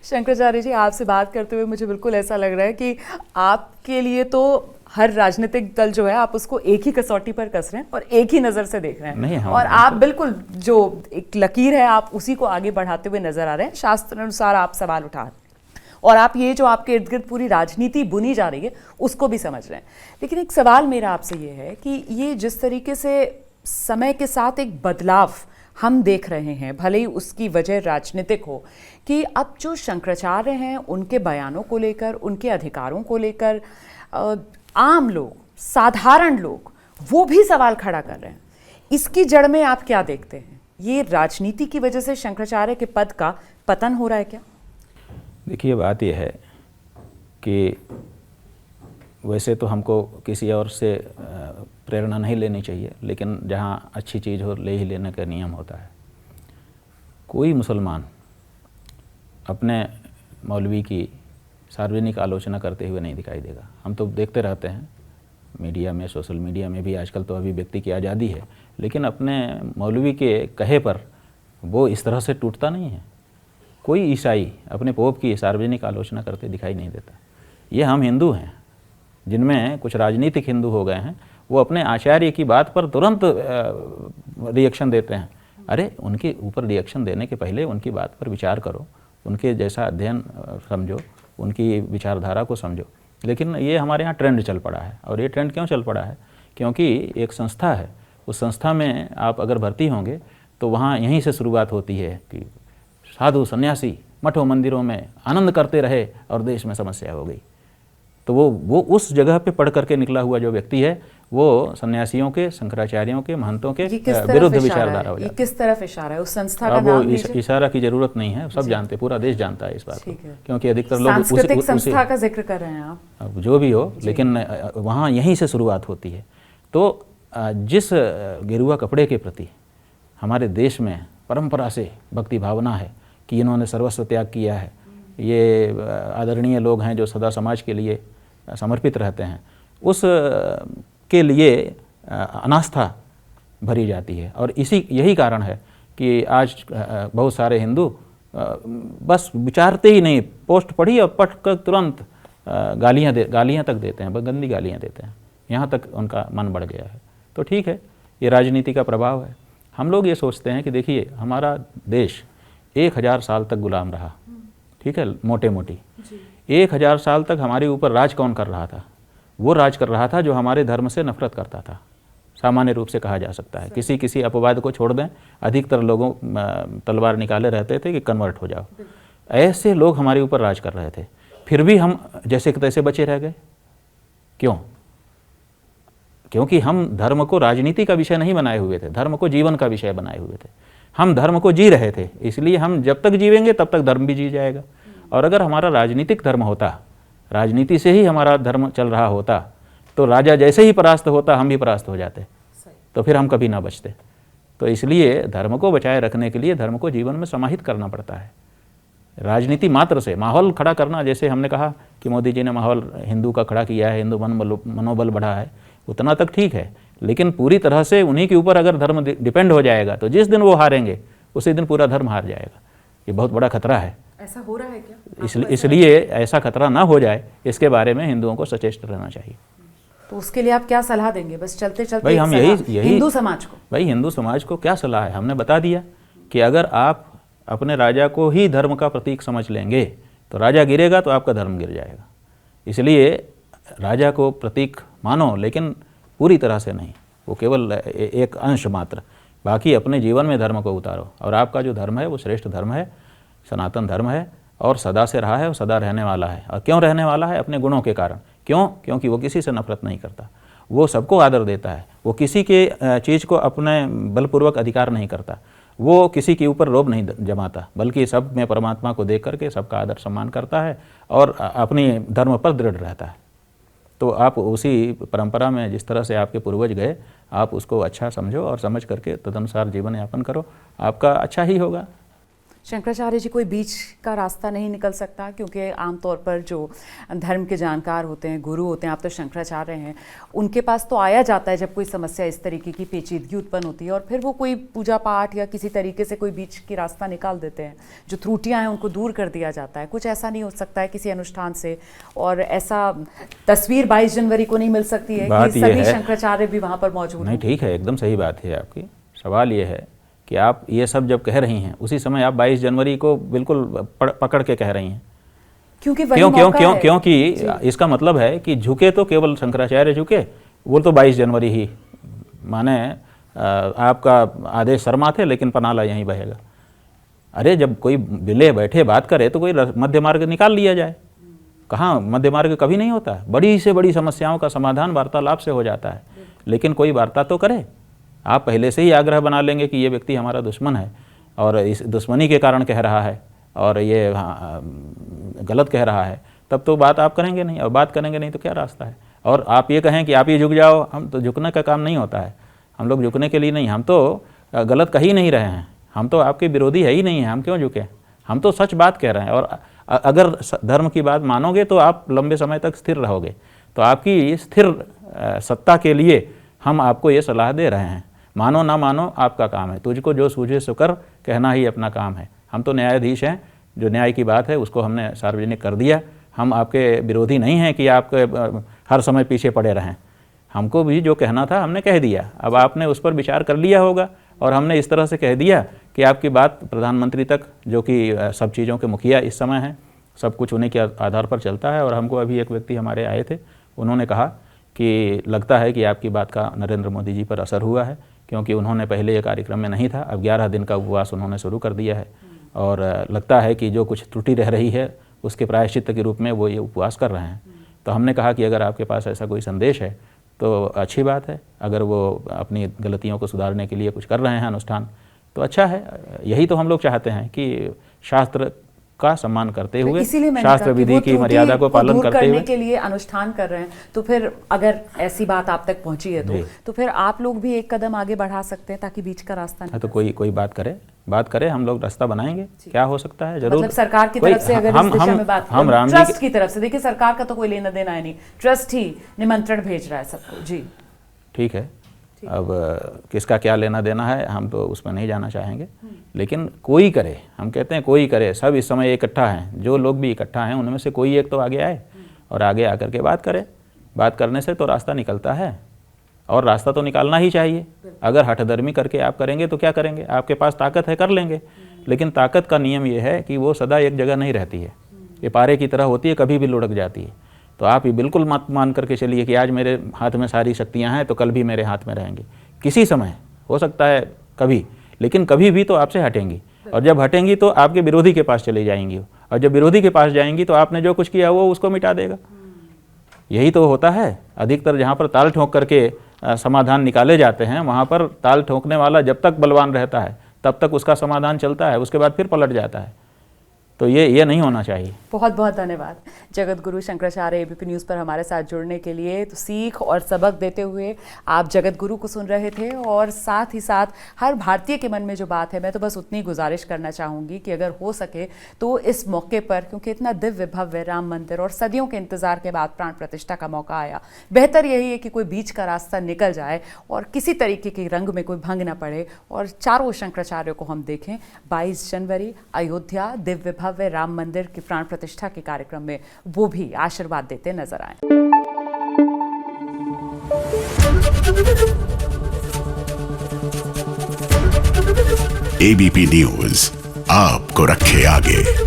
शंकराचार्य जी, आपसे बात करते हुए मुझे बिल्कुल ऐसा लग रहा है कि आपके लिए तो हर राजनीतिक दल जो है आप उसको एक ही कसौटी पर कस रहे हैं और एक ही नज़र से देख रहे हैं, और आप बिल्कुल जो एक लकीर है आप उसी को आगे बढ़ाते हुए नजर आ रहे हैं। शास्त्र अनुसार आप सवाल उठा रहे हैं और आप ये जो आपके इर्द गिर्द पूरी राजनीति बुनी जा रही है उसको भी समझ रहे हैं। लेकिन एक सवाल मेरा आपसे ये है कि ये जिस तरीके से समय के साथ एक बदलाव हम देख रहे हैं, भले ही उसकी वजह राजनीतिक हो, कि अब जो शंकराचार्य हैं उनके बयानों को लेकर, उनके अधिकारों को लेकर आम लोग, साधारण लोग वो भी सवाल खड़ा कर रहे हैं। इसकी जड़ में आप क्या देखते हैं? ये राजनीति की वजह से शंकराचार्य के पद का पतन हो रहा है क्या? देखिए, बात यह है कि वैसे तो हमको किसी और से प्रेरणा नहीं लेनी चाहिए, लेकिन जहाँ अच्छी चीज़ हो ले ही लेने का नियम होता है। कोई मुसलमान अपने मौलवी की सार्वजनिक आलोचना करते हुए नहीं दिखाई देगा। हम तो देखते रहते हैं मीडिया में, सोशल मीडिया में भी, आजकल तो अभिव्यक्ति की आज़ादी है, लेकिन अपने मौलवी के कहे पर वो इस तरह से टूटता नहीं है। कोई ईसाई अपने पोप की सार्वजनिक आलोचना करते दिखाई नहीं देता। ये हम हिंदू हैं, जिनमें कुछ राजनीतिक हिंदू हो गए हैं, वो अपने आचार्य की बात पर तुरंत रिएक्शन देते हैं। अरे, उनके ऊपर रिएक्शन देने के पहले उनकी बात पर विचार करो, उनके जैसा अध्ययन समझो, उनकी विचारधारा को समझो। लेकिन ये हमारे यहाँ ट्रेंड चल पड़ा है। और ये ट्रेंड क्यों चल पड़ा है? क्योंकि एक संस्था है, उस संस्था में आप अगर भर्ती होंगे तो वहाँ यहीं से शुरुआत होती है कि साधु सन्यासी मठों मंदिरों में आनंद करते रहे और देश में समस्या हो गई। तो वो उस जगह पे पढ़ करके निकला हुआ जो व्यक्ति है वो सन्यासियों के, शंकराचार्यों के, महंतों के विरुद्ध विचारधारा हो जाता है। ये किस तरफ इशारा है? उस संस्था का अब नाम इशारा की जरूरत नहीं है, सब जानते, पूरा देश जानता है इस बात को, क्योंकि अधिकतर लोग सांस्कृतिक संस्था का जिक्र कर रहे हैं आप। अब जो भी हो, लेकिन वहाँ यहीं से शुरुआत होती है। तो जिस गेरुआ कपड़े के प्रति हमारे देश में परंपरा से भक्ति भावना है कि इन्होंने सर्वस्व त्याग किया है, ये आदरणीय लोग हैं जो सदा समाज के लिए समर्पित रहते हैं, उस के लिए अनास्था भरी जाती है। और यही कारण है कि आज बहुत सारे हिंदू बस विचारते ही नहीं, पोस्ट पढ़ी और पढ़ कर तुरंत गालियाँ तक देते हैं, गंदी गालियाँ देते हैं, यहाँ तक उनका मन बढ़ गया है। तो ठीक है, ये राजनीति का प्रभाव है। हम लोग ये सोचते हैं कि देखिए, हमारा देश 1000 साल तक गुलाम रहा, ठीक है, मोटे मोटी 1000 साल तक हमारे ऊपर राज कौन कर रहा था? वो राज कर रहा था जो हमारे धर्म से नफरत करता था, सामान्य रूप से कहा जा सकता है। किसी अपवाद को छोड़ दें, अधिकतर लोगों तलवार निकाले रहते थे कि कन्वर्ट हो जाओ। ऐसे लोग हमारे ऊपर राज कर रहे थे, फिर भी हम जैसे कि तैसे बचे रह गए। क्यों? क्योंकि हम धर्म को राजनीति का विषय नहीं बनाए हुए थे, धर्म को जीवन का विषय बनाए हुए थे। हम धर्म को जी रहे थे, इसलिए हम जब तक जीवेंगे तब तक धर्म भी जी जाएगा। और अगर हमारा राजनीतिक धर्म होता, राजनीति से ही हमारा धर्म चल रहा होता, तो राजा जैसे ही परास्त होता हम भी परास्त हो जाते, तो फिर हम कभी ना बचते। तो इसलिए धर्म को बचाए रखने के लिए धर्म को जीवन में समाहित करना पड़ता है। राजनीति मात्र से माहौल खड़ा करना, जैसे हमने कहा कि मोदी जी ने माहौल हिंदू का खड़ा किया है, हिंदू मनोबल बढ़ा है, उतना तक ठीक है, लेकिन पूरी तरह से उन्हीं के ऊपर अगर धर्म डिपेंड हो जाएगा तो जिस दिन वो हारेंगे उसी दिन पूरा धर्म हार जाएगा। ये बहुत बड़ा खतरा है। ऐसा हो रहा है क्या? इसलिए ऐसा खतरा ना हो जाए, इसके बारे में हिंदुओं को सचेत रहना चाहिए। तो उसके लिए आप क्या सलाह देंगे? बस चलते चलते भाई हम यही हिंदू समाज को, भाई हिंदू समाज को क्या सलाह है? हमने बता दिया कि अगर आप अपने राजा को ही धर्म का प्रतीक समझ लेंगे तो राजा गिरेगा तो आपका धर्म गिर जाएगा। इसलिए राजा को प्रतीक मानो, लेकिन पूरी तरह से नहीं, वो केवल एक अंश मात्र। बाकी अपने जीवन में धर्म को उतारो। और आपका जो धर्म है वो श्रेष्ठ धर्म है, सनातन धर्म है, और सदा से रहा है और सदा रहने वाला है। और क्यों रहने वाला है? अपने गुणों के कारण। क्यों? क्योंकि वो किसी से नफरत नहीं करता, वो सबको आदर देता है, वो किसी के चीज़ को अपने बलपूर्वक अधिकार नहीं करता, वो किसी के ऊपर रोब नहीं जमाता, बल्कि सब में परमात्मा को देख करके सबका आदर सम्मान करता है और अपनी धर्म पर दृढ़ रहता है। तो आप उसी परंपरा में जिस तरह से आपके पूर्वज गए, आप उसको अच्छा समझो और समझ करके तदनुसार जीवन यापन करो, आपका अच्छा ही होगा। शंकराचार्य जी, कोई बीच का रास्ता नहीं निकल सकता? क्योंकि आमतौर पर जो धर्म के जानकार होते हैं, गुरु होते हैं, आप तो शंकराचार्य हैं, उनके पास तो आया जाता है जब कोई समस्या इस तरीके की पेचीदगी उत्पन्न होती है, और फिर वो कोई पूजा पाठ या किसी तरीके से कोई बीच की रास्ता निकाल देते हैं, जो त्रुटियां हैं उनको दूर कर दिया जाता है। कुछ ऐसा नहीं हो सकता है किसी अनुष्ठान से, और ऐसा तस्वीर 22 जनवरी को नहीं मिल सकती है कि सभी शंकराचार्य भी वहाँ पर मौजूद नहीं? ठीक है, एकदम सही बात है आपकी। सवाल ये है कि आप ये सब जब कह रही हैं, उसी समय आप 22 जनवरी को बिल्कुल पकड़ के कह रही हैं। क्योंकि क्योंकि इसका मतलब है कि झुके तो केवल शंकराचार्य झुके, वो तो 22 जनवरी ही माने आपका आदेश सर माथे लेकिन पनाला यहीं बहेगा। अरे जब कोई बिले बैठे बात करे तो कोई मध्य मार्ग निकाल लिया जाए। कहाँ मध्य मार्ग कभी नहीं होता। बड़ी से बड़ी समस्याओं का समाधान वार्तालाप से हो जाता है, लेकिन कोई वार्ता तो करे। आप पहले से ही आग्रह बना लेंगे कि ये व्यक्ति हमारा दुश्मन है और इस दुश्मनी के कारण कह रहा है और ये गलत कह रहा है, तब तो बात आप करेंगे नहीं, और बात करेंगे नहीं तो क्या रास्ता है। और आप ये कहें कि आप ये झुक जाओ, हम तो झुकने का काम नहीं होता है। हम लोग झुकने के लिए नहीं, हम तो गलत कह ही नहीं रहे हैं, हम तो आपके विरोधी है ही नहीं है, हम क्यों झुकें? हम तो सच बात कह रहे हैं। और अगर धर्म की बात मानोगे तो आप लंबे समय तक स्थिर रहोगे। तो आपकी स्थिर सत्ता के लिए हम आपको ये सलाह दे रहे हैं। मानो ना मानो आपका काम है, तुझको जो सूझे सो कर कहना ही अपना काम है। हम तो न्यायाधीश हैं, जो न्याय की बात है उसको हमने सार्वजनिक कर दिया। हम आपके विरोधी नहीं हैं कि आप हर समय पीछे पड़े रहें। हमको भी जो कहना था हमने कह दिया। अब आपने उस पर विचार कर लिया होगा, और हमने इस तरह से कह दिया कि आपकी बात प्रधानमंत्री तक, जो कि सब चीज़ों के मुखिया इस समय हैं, सब कुछ उन्हीं के आधार पर चलता है। और हमको अभी एक व्यक्ति हमारे आए थे, उन्होंने कहा कि लगता है कि आपकी बात का नरेंद्र मोदी जी पर असर हुआ है, क्योंकि उन्होंने पहले ये कार्यक्रम में नहीं था। अब 11 दिन का उपवास उन्होंने शुरू कर दिया है, और लगता है कि जो कुछ त्रुटि रह रही है उसके प्रायश्चित्त के रूप में वो ये उपवास कर रहे हैं। तो हमने कहा कि अगर आपके पास ऐसा कोई संदेश है तो अच्छी बात है। अगर वो अपनी गलतियों को सुधारने के लिए कुछ कर रहे हैं अनुष्ठान तो अच्छा है। यही तो हम लोग चाहते हैं कि शास्त्र का सम्मान करते हुए, शास्त्र विधि की मर्यादा को पालन करते हुए के लिए अनुष्ठान कर रहे हैं। तो फिर अगर ऐसी बात आप तक पहुंची है तो फिर आप लोग भी एक कदम आगे बढ़ा सकते हैं ताकि बीच का रास्ता नहीं। तो कोई बात करे, हम लोग रास्ता बनाएंगे। क्या हो सकता है, जरूर। मतलब सरकार की तरफ से अगर इस दिशा में बात करें, ट्रस्ट की तरफ से, देखिए सरकार का तो कोई लेना देना है नहीं, ट्रस्ट ही निमंत्रण भेज रहा है सबको। जी ठीक है, अब किसका क्या लेना देना है हम तो उसमें नहीं जाना चाहेंगे, लेकिन कोई करे, हम कहते हैं कोई करे। सब इस समय इकट्ठा हैं, जो लोग भी इकट्ठा हैं उनमें से कोई एक तो आगे आए और आगे आकर के बात करे। बात करने से तो रास्ता निकलता है, और रास्ता तो निकालना ही चाहिए। अगर हठधर्मी करके आप करेंगे तो क्या करेंगे? आपके पास ताकत है, कर लेंगे, लेकिन ताकत का नियम ये है कि वो सदा एक जगह नहीं रहती है, ये पारे की तरह होती है, कभी भी लुढ़क जाती है। तो आप ये बिल्कुल मत मान करके चलिए कि आज मेरे हाथ में सारी शक्तियां हैं तो कल भी मेरे हाथ में रहेंगी। किसी समय हो सकता है कभी, लेकिन कभी भी तो आपसे हटेंगी, और जब हटेंगी तो आपके विरोधी के पास चली जाएंगी, और जब विरोधी के पास जाएंगी तो आपने जो कुछ किया वो उसको मिटा देगा। यही तो होता है। अधिकतर जहाँ पर ताल ठोक करके समाधान निकाले जाते हैं, वहाँ पर ताल ठोकने वाला जब तक बलवान रहता है तब तक उसका समाधान चलता है, उसके बाद फिर पलट जाता है। तो ये नहीं होना चाहिए। बहुत बहुत धन्यवाद जगत गुरु शंकराचार्य एबीपी न्यूज़ पर हमारे साथ जुड़ने के लिए। तो सीख और सबक देते हुए आप जगत गुरु को सुन रहे थे, और साथ ही साथ हर भारतीय के मन में जो बात है, मैं तो बस उतनी गुजारिश करना चाहूँगी कि अगर हो सके तो इस मौके पर, क्योंकि इतना दिव्य भव्य राम मंदिर और सदियों के इंतजार के बाद प्राण प्रतिष्ठा का मौका आया, बेहतर यही है कि कोई बीच का रास्ता निकल जाए और किसी तरीके के रंग में कोई भंग न पड़े, और चारों शंकराचार्यों को हम देखें 22 जनवरी अयोध्या दिव्य भव्य राम मंदिर की प्राण प्रतिष्ठा के कार्यक्रम में वो भी आशीर्वाद देते नजर आए। एबीपी न्यूज़ आपको रखे आगे।